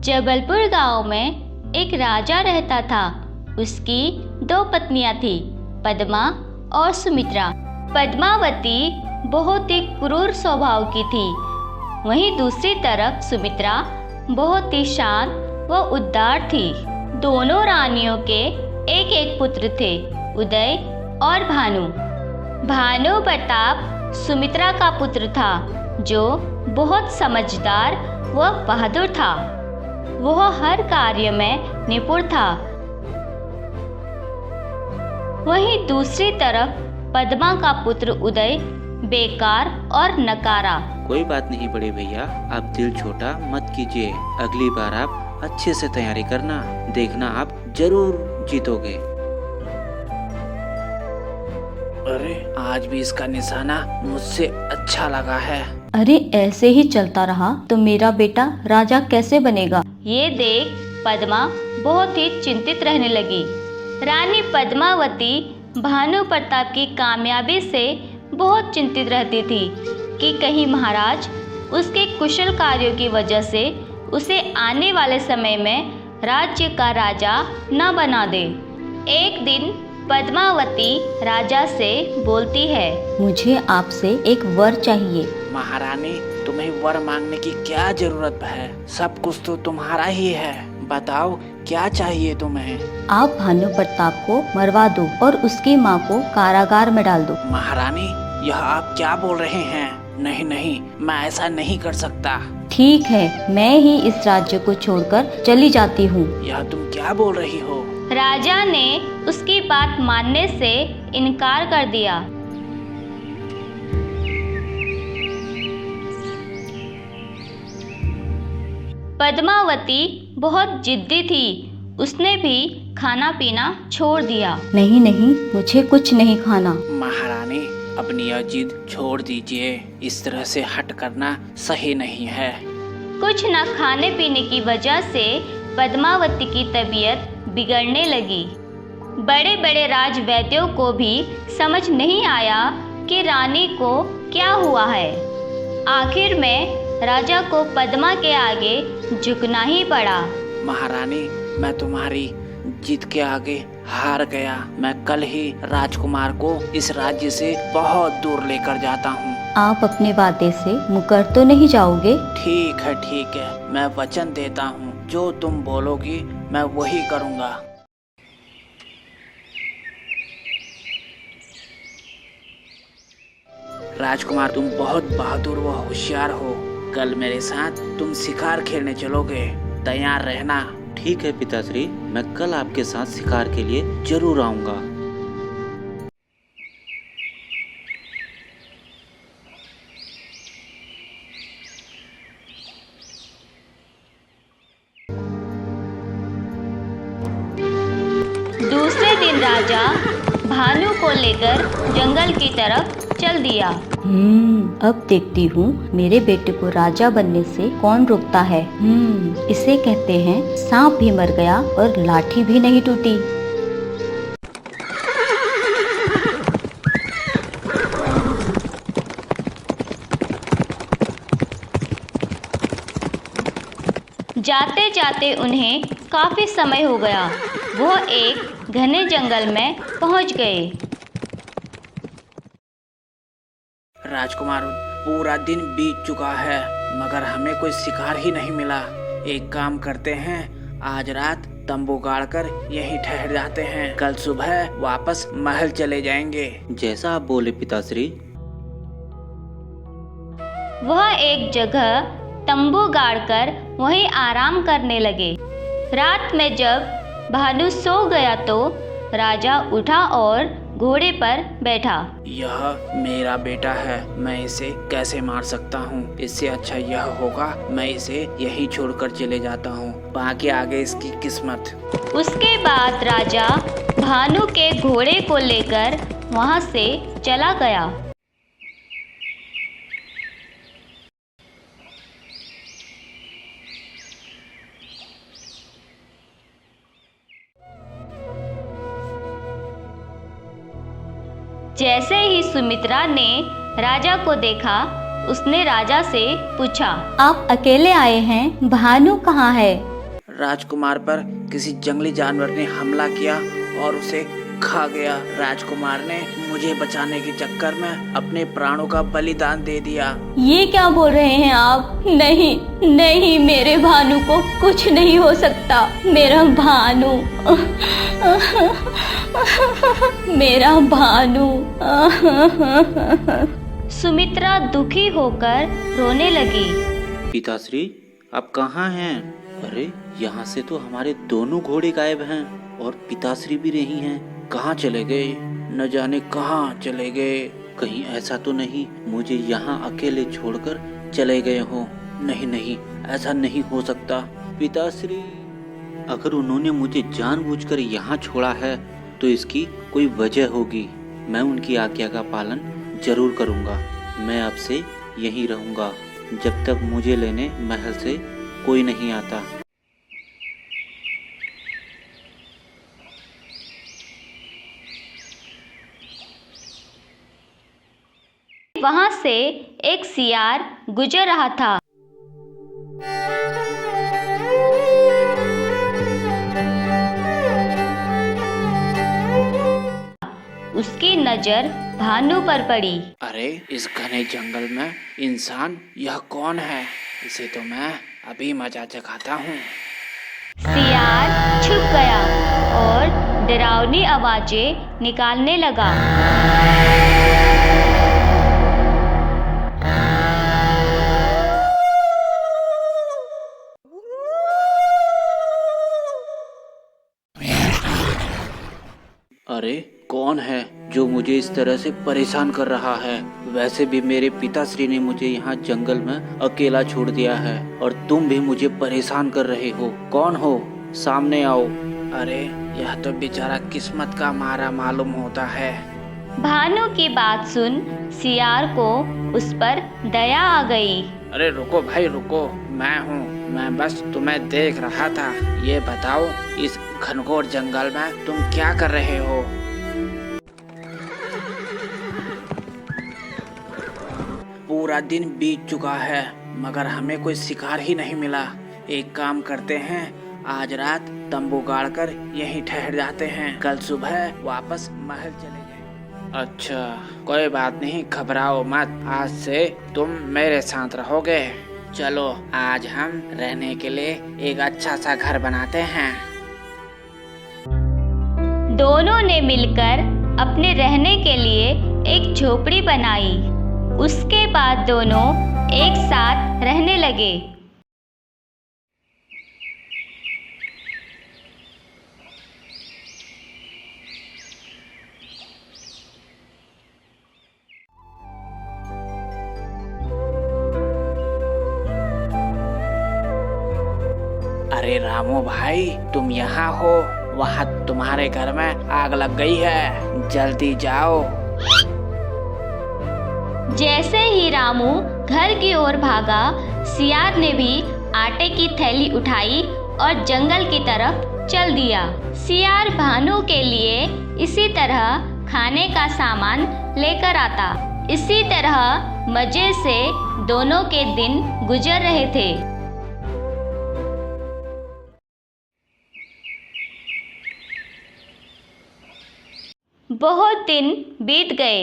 जबलपुर गांव में एक राजा रहता था। उसकी दो पत्नियां थी, पद्मा और सुमित्रा। पद्मावती बहुत ही क्रूर स्वभाव की थी, वहीं दूसरी तरफ सुमित्रा बहुत ही शांत व उदार थी। दोनों रानियों के एक एक पुत्र थे, उदय और भानु। भानु प्रताप सुमित्रा का पुत्र था, जो बहुत समझदार व बहादुर था। वह हर कार्य में निपुण था। वहीं दूसरी तरफ पद्मा का पुत्र उदय बेकार और नकारा। कोई बात नहीं बड़े भैया, आप दिल छोटा मत कीजिए। अगली बार आप अच्छे से तैयारी करना, देखना आप जरूर जीतोगे। अरे आज भी इसका निशाना मुझसे अच्छा लगा है। अरे ऐसे ही चलता रहा तो मेरा बेटा राजा कैसे बनेगा? ये देख पद्मा बहुत ही चिंतित रहने लगी। रानी पद्मावती भानु प्रताप की कामयाबी से बहुत चिंतित रहती थी कि कहीं महाराज उसके कुशल कार्यों की वजह से उसे आने वाले समय में राज्य का राजा न बना दे। एक दिन पद्मावती राजा से बोलती है, मुझे आपसे एक वर चाहिए। महारानी, तुम्हें वर मांगने की क्या जरूरत है? सब कुछ तो तुम्हारा ही है। बताओ क्या चाहिए तुम्हें? आप भानु प्रताप को मरवा दो और उसकी माँ को कारागार में डाल दो। महारानी, यह आप क्या बोल रहे हैं? नहीं नहीं, मैं ऐसा नहीं कर सकता। ठीक है, मैं ही इस राज्य को छोड़कर चली जाती हूँ। यह तुम क्या बोल रही हो? राजा ने उसकी बात मानने से इनकार कर दिया। पद्मावती बहुत जिद्दी थी, उसने भी खाना पीना छोड़ दिया। नहीं नहीं, मुझे कुछ नहीं खाना। महारानी, अपनी यह जिद छोड़ दीजिए। इस तरह से हट करना सही नहीं है। कुछ न खाने पीने की वजह से पद्मावती की तबीयत बिगड़ने लगी। बड़े बड़े राजवैद्यों को भी समझ नहीं आया कि रानी को क्या हुआ है। आखिर में राजा को पद्मा के आगे झुकना ही पड़ा। महारानी, मैं तुम्हारी जिद के आगे हार गया। मैं कल ही राजकुमार को इस राज्य से बहुत दूर लेकर जाता हूँ। आप अपने वादे से मुकर तो नहीं जाओगे? ठीक है, मैं वचन देता हूँ, जो तुम बोलोगी मैं वही करूँगा। राजकुमार, तुम बहुत बहादुर व होशियार हो। कल मेरे साथ तुम शिकार खेलने चलोगे, तैयार रहना। ठीक है पिताश्री, मैं कल आपके साथ शिकार के लिए जरूर आऊंगा। दूसरे दिन राजा भानु को लेकर जंगल की तरफ चल दिया। अब देखती हूँ मेरे बेटे को राजा बनने से कौन रोकता है। इसे कहते हैं सांप भी मर गया और लाठी भी नहीं टूटी। जाते जाते उन्हें काफी समय हो गया। वो एक घने जंगल में पहुंच गए। राजकुमार, पूरा दिन बीत चुका है मगर हमें कोई शिकार ही नहीं मिला। एक काम करते हैं, आज रात तंबू गाड़कर यहीं ठहर जाते हैं। कल सुबह वापस महल चले जाएंगे। जैसा आप बोले पिताश्री। वह एक जगह तंबू गाड़कर वहीं आराम करने लगे। रात में जब भानु सो गया तो राजा उठा और घोड़े पर बैठा। यह मेरा बेटा है, मैं इसे कैसे मार सकता हूँ? इससे अच्छा यह होगा मैं इसे यहीं छोड़कर चले जाता हूँ, बाकी आगे इसकी किस्मत। उसके बाद राजा भानु के घोड़े को लेकर वहाँ से चला गया। जैसे ही सुमित्रा ने राजा को देखा, उसने राजा से पूछा, आप अकेले आए हैं? भानु कहाँ है? राजकुमार पर किसी जंगली जानवर ने हमला किया और उसे खा गया। राजकुमार ने मुझे बचाने के चक्कर में अपने प्राणों का बलिदान दे दिया। ये क्या बोल रहे हैं आप? नहीं नहीं, मेरे भानु को कुछ नहीं हो सकता। मेरा भानु, मेरा भानु। सुमित्रा दुखी होकर रोने लगी। पिताश्री, आप कहाँ हैं? अरे, यहाँ से तो हमारे दोनों घोड़े गायब हैं और पिताश्री भी नहीं हैं। कहाँ चले गए? न जाने कहाँ चले गए। कहीं ऐसा तो नहीं मुझे यहाँ अकेले छोड़कर चले गए हो? नहीं नहीं, ऐसा नहीं हो सकता। पिताश्री, अगर उन्होंने मुझे जानबूझकर यहाँ छोड़ा है तो इसकी कोई वजह होगी। मैं उनकी आज्ञा का पालन जरूर करूँगा। मैं अब से यहीं रहूँगा जब तक मुझे लेने महल से कोई नहीं आता। वहां से एक सियार गुजर रहा था। उसकी नजर भानु पर पड़ी। अरे, इस घने जंगल में इंसान, यह कौन है? इसे तो मैं अभी मजा चखाता हूँ। सियार छुप गया और डरावनी आवाजें निकालने लगा। अरे, कौन है जो मुझे इस तरह से परेशान कर रहा है? वैसे भी मेरे पिताश्री ने मुझे यहाँ जंगल में अकेला छोड़ दिया है और तुम भी मुझे परेशान कर रहे हो। कौन हो? सामने आओ। अरे, यह तो बेचारा किस्मत का मारा मालूम होता है। भानु की बात सुन सियार को उस पर दया आ गई। अरे रुको भाई रुको, मैं हूँ। मैं बस तुम्हें देख रहा था। ये बताओ, इस घनघोर जंगल में तुम क्या कर रहे हो? पूरा दिन बीत चुका है मगर हमें कोई शिकार ही नहीं मिला। एक काम करते हैं, आज रात तंबू गाड़कर यहीं ठहर जाते हैं। कल सुबह वापस महल चले जाएं। अच्छा, कोई बात नहीं, घबराओ मत। आज से तुम मेरे साथ रहोगे। चलो, आज हम रहने के लिए एक अच्छा सा घर बनाते हैं। दोनों ने मिलकर अपने रहने के लिए एक झोपड़ी बनाई। उसके बाद दोनों एक साथ रहने लगे। अरे रामू भाई, तुम यहाँ हो? वहाँ तुम्हारे घर में आग लग गई है, जल्दी जाओ। जैसे ही रामू घर की ओर भागा, सियार ने भी आटे की थैली उठाई और जंगल की तरफ चल दिया। सियार भानु के लिए इसी तरह खाने का सामान लेकर आता। इसी तरह मजे से दोनों के दिन गुजर रहे थे। बहुत दिन बीत गए।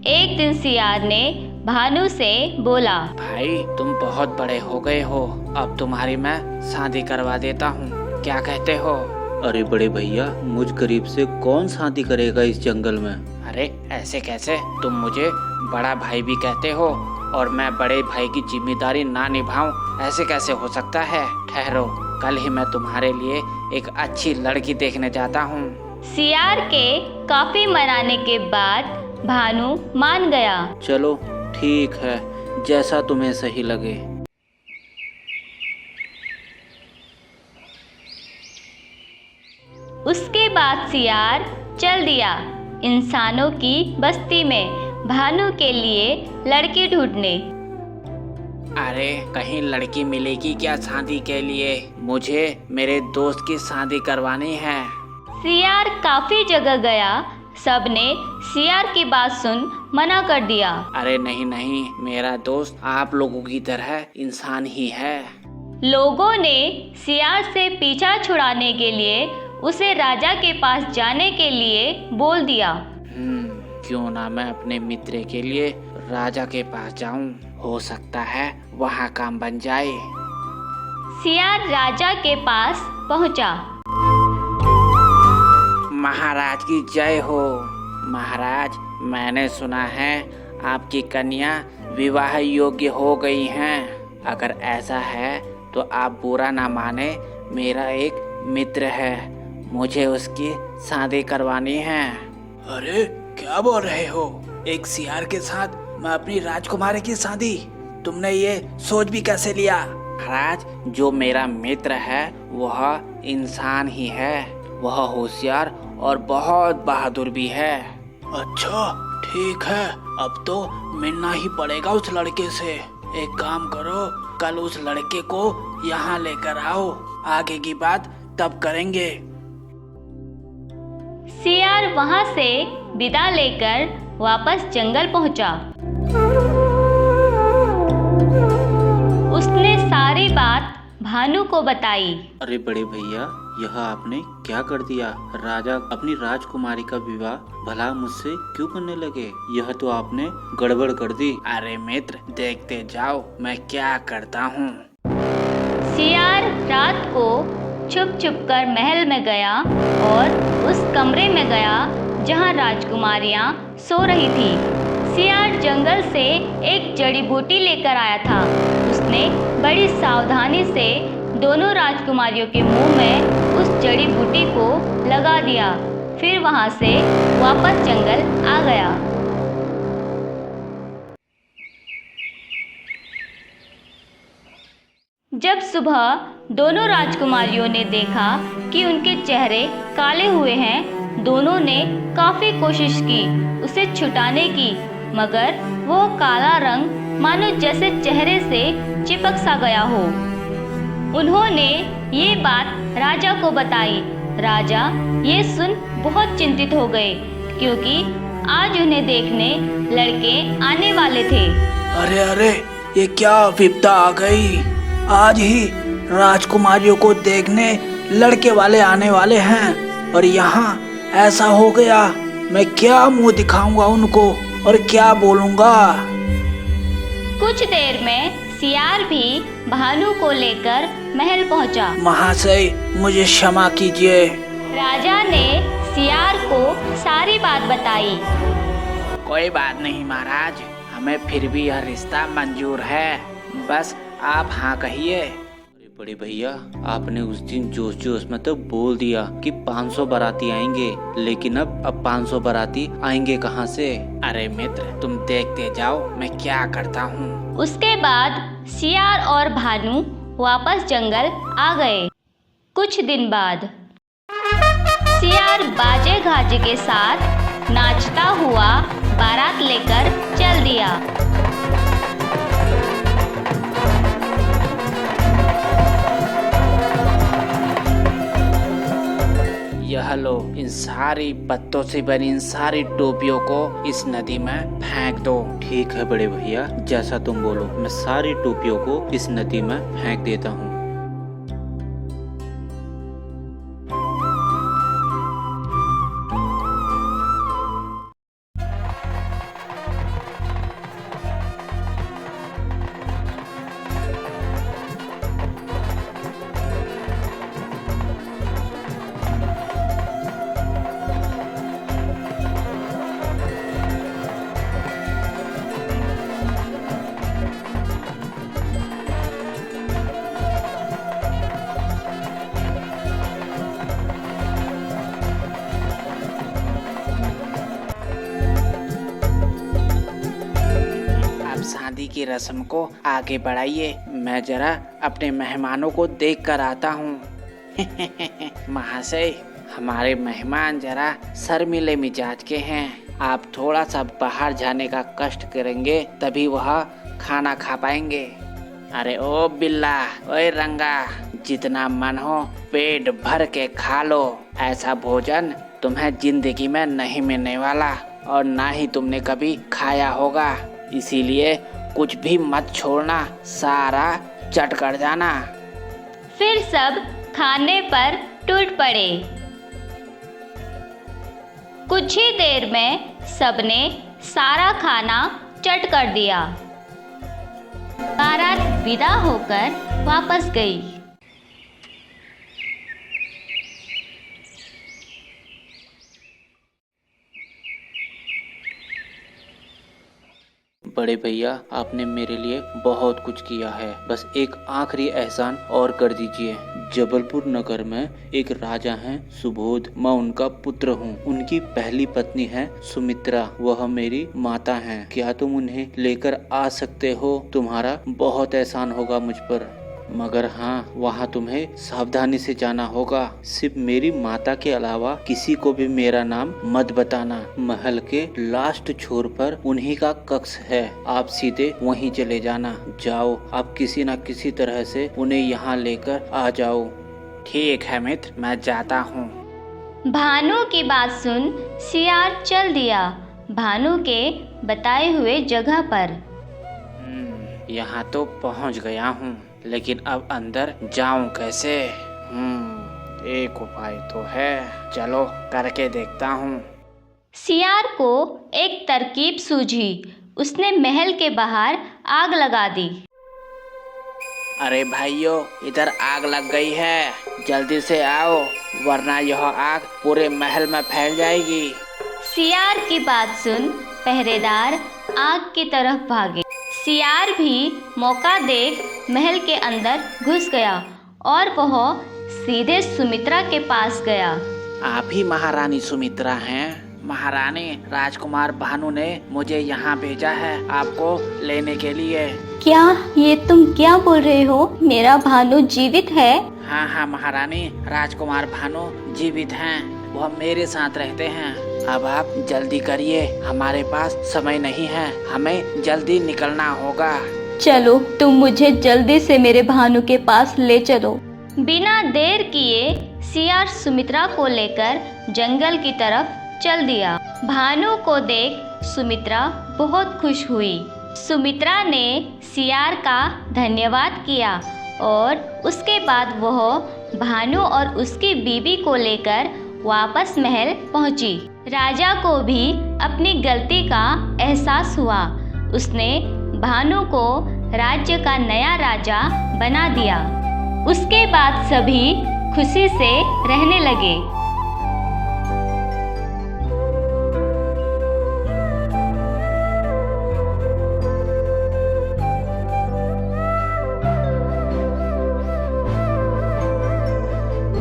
एक दिन सियार ने भानु से बोला, भाई तुम बहुत बड़े हो गए हो, अब तुम्हारी मैं शादी करवा देता हूँ, क्या कहते हो? अरे बड़े भैया, मुझ गरीब से कौन शादी करेगा इस जंगल में? अरे ऐसे कैसे? तुम मुझे बड़ा भाई भी कहते हो और मैं बड़े भाई की जिम्मेदारी ना निभाऊं, ऐसे कैसे हो सकता है? ठहरो, कल ही मैं तुम्हारे लिए एक अच्छी लड़की देखने जाता हूँ। सियार के काफी मनाने के बाद भानु मान गया। चलो ठीक है, जैसा तुम्हें सही लगे। उसके बाद सियार चल दिया इंसानों की बस्ती में भानु के लिए लड़की ढूंढने। अरे कहीं लड़की मिलेगी क्या शादी के लिए? मुझे मेरे दोस्त की शादी करवानी है। सियार काफी जगह गया, सबने सियार की बात सुन मना कर दिया। अरे नहीं नहीं, मेरा दोस्त आप लोगों की तरह इंसान ही है। लोगों ने सियार से पीछा छुड़ाने के लिए उसे राजा के पास जाने के लिए बोल दिया। क्यों ना मैं अपने मित्र के लिए राजा के पास जाऊं, हो सकता है वहाँ काम बन जाए। सियार राजा के पास पहुंचा। महाराज की जय हो। महाराज, मैंने सुना है आपकी कन्या विवाह योग्य हो गई हैं। अगर ऐसा है तो आप बुरा ना माने, मेरा एक मित्र है, मुझे उसकी शादी करवानी है। अरे क्या बोल रहे हो? एक सियार के साथ मैं अपनी राजकुमारी की शादी? तुमने ये सोच भी कैसे लिया? महाराज, जो मेरा मित्र है वह इंसान ही है, वह होशियार और बहुत बहादुर भी है। अच्छा ठीक है, अब तो मिलना ही पड़ेगा उस लड़के से। एक काम करो, कल उस लड़के को यहाँ लेकर आओ, आगे की बात तब करेंगे। सियार वहां से विदा लेकर वापस जंगल पहुंचा। उसने सारी बात भानु को बताई। अरे बड़े भैया, यह आपने क्या कर दिया? राजा अपनी राजकुमारी का विवाह भला मुझसे क्यों करने लगे? यह तो आपने गड़बड़ कर दी। अरे मित्र, देखते जाओ मैं क्या करता हूँ। सियार रात को छुप छुप कर महल में गया और उस कमरे में गया जहां राजकुमारियां सो रही थी। सियार जंगल से एक जड़ी बूटी लेकर आया था। उसने बड़ी सावधानी से दोनों राजकुमारियों के मुंह में उस जड़ी बूटी को लगा दिया, फिर वहां से वापस जंगल आ गया। जब सुबह दोनों राजकुमारियों ने देखा कि उनके चेहरे काले हुए हैं, दोनों ने काफी कोशिश की उसे छुटाने की, मगर वो काला रंग मानो जैसे चेहरे से चिपक सा गया हो। उन्होंने ये बात राजा को बताई। राजा ये सुन बहुत चिंतित हो गए, क्योंकि आज उन्हें देखने लड़के आने वाले थे। अरे अरे, ये क्या विपदा आ गई? आज ही राजकुमारियों को देखने लड़के वाले आने वाले हैं और यहाँ ऐसा हो गया। मैं क्या मुंह दिखाऊंगा उनको और क्या बोलूंगा? कुछ देर में सियार भी भानु को लेकर महल पहुंचा। महाशय, मुझे क्षमा कीजिए। राजा ने सियार को सारी बात बताई। कोई बात नहीं महाराज, हमें फिर भी यह रिश्ता मंजूर है, बस आप हाँ कहिए। अरे बड़े भैया, आपने उस दिन जोश जोश में तो बोल दिया कि 500 बाराती आएंगे, लेकिन अब 500 बाराती आएंगे कहाँ से? अरे मित्र, तुम देखते जाओ मैं क्या करता हूँ। उसके बाद सियार और भानु वापस जंगल आ गए। कुछ दिन बाद सियार बाजे गाजे के साथ नाचता हुआ बारात लेकर चल दिया। यह लो, इन सारी पत्तों से बनी इन सारी टोपियों को इस नदी में फेंक दो। ठीक है बड़े भैया, जैसा तुम बोलो, मैं सारी टोपियों को इस नदी में फेंक देता हूँ। शादी की रस्म को आगे बढ़ाइए, मैं जरा अपने मेहमानों को देख कर आता हूँ। महाशय, हमारे मेहमान जरा शर्मीले मिजाज के हैं। आप थोड़ा सा बाहर जाने का कष्ट करेंगे तभी वह खाना खा पाएंगे। अरे ओ बिल्ला, ओए रंगा, जितना मन हो पेट भर के खा लो। ऐसा भोजन तुम्हें जिंदगी में नहीं मिलने वाला और ना ही तुमने कभी खाया होगा, इसीलिए कुछ भी मत छोड़ना, सारा चट कर जाना। फिर सब खाने पर टूट पड़े। कुछ ही देर में सबने सारा खाना चट कर दिया। बारात विदा होकर वापस गई। बड़े भैया, आपने मेरे लिए बहुत कुछ किया है। बस एक आखिरी एहसान और कर दीजिए। जबलपुर नगर में एक राजा हैं सुबोध, मैं उनका पुत्र हूँ। उनकी पहली पत्नी है सुमित्रा, वह मेरी माता हैं। क्या तुम उन्हें लेकर आ सकते हो? तुम्हारा बहुत एहसान होगा मुझ पर, मगर हाँ, वहाँ तुम्हें सावधानी से जाना होगा। सिर्फ मेरी माता के अलावा किसी को भी मेरा नाम मत बताना। महल के लास्ट छोर पर उन्हीं का कक्ष है, आप सीधे वहीं चले जाना। जाओ, आप किसी न किसी तरह से उन्हें यहाँ लेकर आ जाओ। ठीक है मित्र, मैं जाता हूँ। भानु की बात सुन सियार चल दिया भानु के बताए हुए जगह पर। यहाँ तो पहुँच गया हूँ, लेकिन अब अंदर जाऊं कैसे? एक उपाय तो है, चलो करके देखता हूँ। सियार को एक तरकीब सूझी। उसने महल के बाहर आग लगा दी। अरे भाइयों, इधर आग लग गई है, जल्दी से आओ, वरना यह आग पूरे महल में फैल जाएगी। सियार की बात सुन पहरेदार आग की तरफ भागे। सियार भी मौका देख महल के अंदर घुस गया और वह सीधे सुमित्रा के पास गया। आप ही महारानी सुमित्रा हैं? महारानी, राजकुमार भानु ने मुझे यहाँ भेजा है आपको लेने के लिए। क्या ये तुम क्या बोल रहे हो? मेरा भानु जीवित है? हाँ हाँ महारानी, राजकुमार भानु जीवित हैं, वह मेरे साथ रहते हैं। अब आप जल्दी करिए, हमारे पास समय नहीं है, हमें जल्दी निकलना होगा। चलो, तुम मुझे जल्दी से मेरे भानु के पास ले चलो। बिना देर किए सियार सुमित्रा को लेकर जंगल की तरफ चल दिया। भानु को देख सुमित्रा बहुत खुश हुई। सुमित्रा ने सियार का धन्यवाद किया और उसके बाद वह भानु और उसकी बीबी को लेकर वापस महल पहुंची। राजा को भी अपनी गलती का एहसास हुआ। उसने भानु को राज्य का नया राजा बना दिया। उसके बाद सभी खुशी से रहने लगे।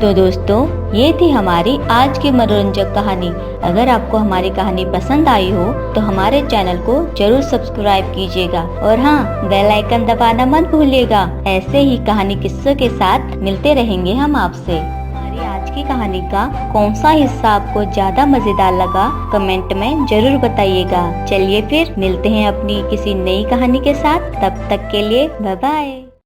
तो दोस्तों, ये थी हमारी आज की मनोरंजक कहानी। अगर आपको हमारी कहानी पसंद आई हो तो हमारे चैनल को जरूर सब्सक्राइब कीजिएगा और हाँ, बेल आइकन दबाना मत भूलिएगा। ऐसे ही कहानी किस्सों के साथ मिलते रहेंगे हम आपसे। हमारी आज की कहानी का कौन सा हिस्सा आपको ज्यादा मजेदार लगा, कमेंट में जरूर बताइएगा। चलिए फिर मिलते हैं अपनी किसी नई कहानी के साथ। तब तक के लिए बाय बाय।